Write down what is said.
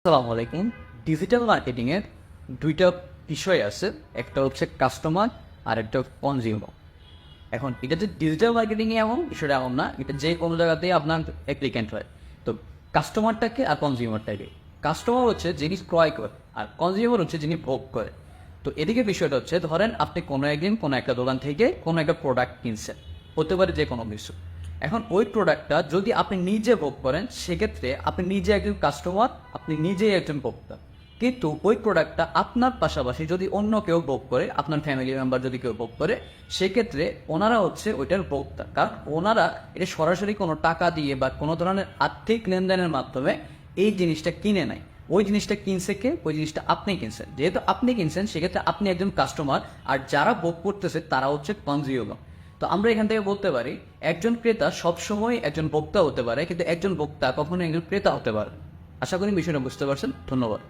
আসসালামু আলাইকুম। ডিজিটাল মার্কেটিংয়ের দুইটা বিষয় আছে, একটা হচ্ছে কাস্টমার আর একটা কনজিউমার। এখন এটা যে ডিজিটাল মার্কেটিংয়ে এমন বিষয়টা এমন না, এটা যে কোনো জায়গাতেই আপনার অ্যাপ্লিক্যান্ট হয়। তো কাস্টমারটাকে আর কনজিউমারটাকে, কাস্টমার হচ্ছে যিনি ক্রয় করে আর কনজিউমার হচ্ছে যিনি ভোগ করে। তো এদিকে বিষয়টা হচ্ছে, ধরেন আপনি কোনো একদিন কোনো একটা দোকান থেকে কোনো একটা প্রোডাক্ট কিনছেন, হতে পারে যে কোনো কিছু। এখন ওই প্রোডাক্টটা যদি আপনি নিজে ভোগ করেন, সেক্ষেত্রে আপনি নিজে একজন কাস্টমার, আপনি নিজেই একজন ভোক্তা। কিন্তু ওই প্রোডাক্টটা আপনার পাশাপাশি যদি অন্য কেউ ভোগ করে, আপনার ফ্যামিলি মেম্বার যদি কেউ ভোগ করে, সেক্ষেত্রে ওনারা হচ্ছে ওইটার ভোক্তা। কারণ ওনারা এটা সরাসরি কোনো টাকা দিয়ে বা কোনো ধরনের আর্থিক লেনদেনের মাধ্যমে এই জিনিসটা কিনে নেয়। ওই জিনিসটা কিনছে কে? ওই জিনিসটা আপনি কিনছেন। যেহেতু আপনি কিনছেন, সেক্ষেত্রে আপনি একজন কাস্টমার, আর যারা ভোগ করতেছে তারা হচ্ছে কনজিউমার। তো আমরা এখান থেকে বলতে পারি, একজন ক্রেতা সবসময় একজন ভোক্তা হতে পারে, কিন্তু একজন ভোক্তা কখনো একজন ক্রেতা হতে পারে। আশা করি বিষয়টা বুঝতে পারছেন। ধন্যবাদ।